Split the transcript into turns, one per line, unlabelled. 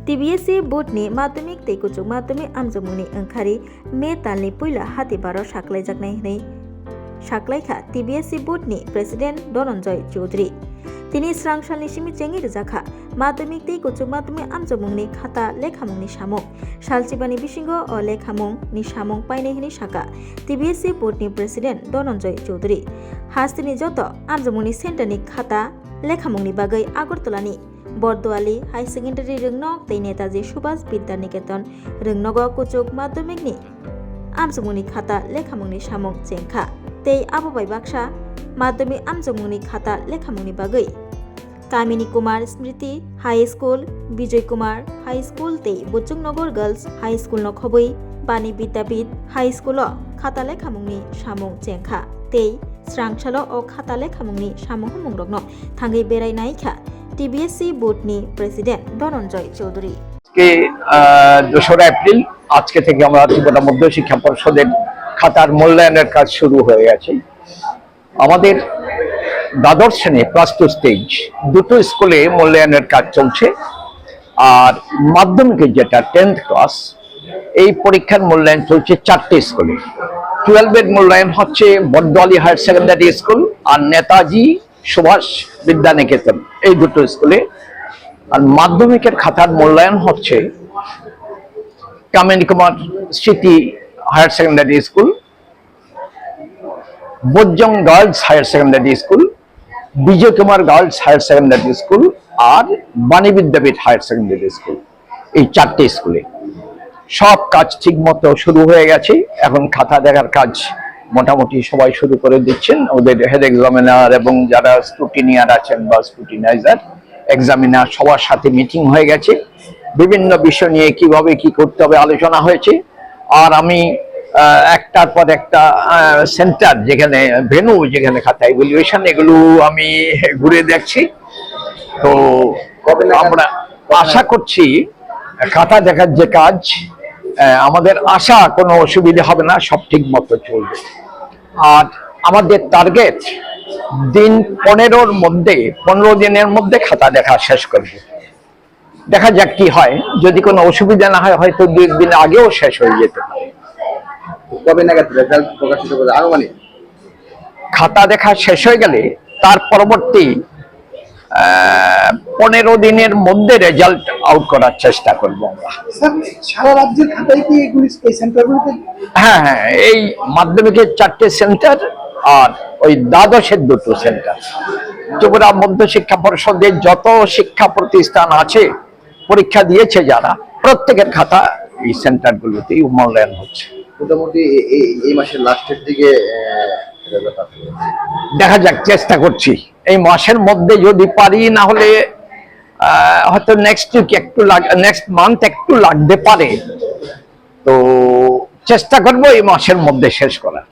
TBSC बोर्डनि माध्यमिक तै कुचुक माध्यमिक आमजमुनि ओंखारि मे तालनि पुइला हातिबाराव साख्लायजानाय साख्लायखा TBSC बोर्डनि प्रेसिडेन्ट धनन्जय चौधरी তিনি স্রাংসালनि सिमिचेंनि रोजाखा माध्यमिक तै कुचुक माध्यमिक आमजमुंनि खाता लेखामुंनि सामुं सालचिबानि बिसिंग अ लेखामुंनि सामुं पाइनायनि साका TBSC बोर्डनि प्रेसिडेन्ट धनन्जय चौधरी हास्तिनि जत आमजमुंनि सेन्टारनि खाता लेखामुंनि बागै आगरतलानि बरदोआली हाई सेकेन्डारि रोंनक तै नेताजी सुभाष विद्यानिकेतन रोंनक कुचुक माध्यमिकनि आमजमुंनि खाता लेखामुंनि सामुं चेंखा तै आबोबाय बाक्सा माध्यमिक आमजमुंनि खाता लेखामुंनि बागै कामिनी कुमार स्मृति high school Vijay Kumar high school तै बुचुंगनगर गर्ल्स हाई स्कूल नखबै बानी विद्यापीठ हाई स्कूल खाता लेखामुंनि सामुं चेंखा तै स्रांसाल अ खाता लेखामुंनि सामुं मुंरकनो थांगै बेरायनायखा TBSC बोर्डनि प्रेसिडेंट धनंजय चौधरी
के 2 এপ্রিল আজকে থেকে আমরা ত্রিপুরা মধ্য শিক্ষা পর্ষদের খাতার মূল্যায়নের কাজ শুরু হয়ে গেছে। আমাদের দ্বাদশ শ্রেণী প্লাস 2 স্টেজ দুটো স্কুলে মূল্যায়নের কাজ চলছে। আর মাধ্যমিকের যেটা 10th ক্লাস এই পরীক্ষার মূল্যায়ন চলছে 4টে স্কুলে। 12 এর মূল্যায়ন হচ্ছে বরদোয়ালি হায়ার সেকেন্ডারি স্কুল আর নেতাজি সুভাষ বিদ্যানিকেতন এই দুটো স্কুলে। আর মাধ্যমিকের খাতার মূল্যায়ন হচ্ছে Kamini Kumar Smriti higher secondary school, Bajjang girls higher secondary school, Bijoy Kumar girls higher secondary school আর Bani Vidyapith higher secondary school এই 4টে স্কুলে সব কাজ ঠিক মতো শুরু হয়ে গেছে। এখন খাতা দেখার কাজ মোটামুটি সবাই শুরু করে দিচ্ছেন। ওদের হেড এক্সামিনার এবং যারা স্ক্রুটিনিয়ার আছেন বা স্ক্রুটিনাইজার এক্সামিনার সবার সাথে মিটিং হয়ে গেছে। বিভিন্ন বিষয় নিয়ে কিভাবে কি করতে হবে আলোচনা হয়েছে। আর আমি একটার পর একটা সেন্টার যেখানে ভেন্যু যেখানে খাতা ইভ্যালুয়েশন এগুলো আমি ঘুরে দেখছি। তো আমরা আশা করছি খাতা দেখার যে কাজ আমাদের আশা কোনো অসুবিধা হবে না, সব ঠিক মতো চলবে। আর আমাদের টার্গেট দিন 15 দিনের মধ্যে খাতা দেখা শেষ করবে। দেখা যাক কি হয়, যদি কোনো অসুবিধা না হয় হয়তো 2 দিন আগেও শেষ হয়ে যেতে পারে।
কবে নাগাদ রেজাল্ট প্রকাশিত হবে আনুমানিক?
খাতা দেখা শেষ হয়ে গেলে তার পরবর্তী 15 দিনের মধ্যে রেজাল্ট আউট করার চেষ্টা করব আমরা।
সারা রাজ্যের খাতায় কি এই সেন্টারগুলোতে?
হ্যাঁ, এই মাধ্যমিকের 4টে সেন্টার আর ওই দ্বাদশের 2টো সেন্টার। ত্রিপুরা মধ্য শিক্ষা পর্ষদের যত শিক্ষা প্রতিষ্ঠান আছে পরীক্ষা দিয়েছে যারা প্রত্যেকের খাতা এই সেন্টারগুলোতেই মূল্যায়ন হচ্ছে।
মোটামুটি এই মাসের লাস্টের দিকে
দেখা যাক, চেষ্টা করছি এই মাসের মধ্যে যদি পারি, না হলে হয়তো নেক্সট মান্থ একটু লাগতে পারে। তো চেষ্টা করবো এই মাসের মধ্যে শেষ করার।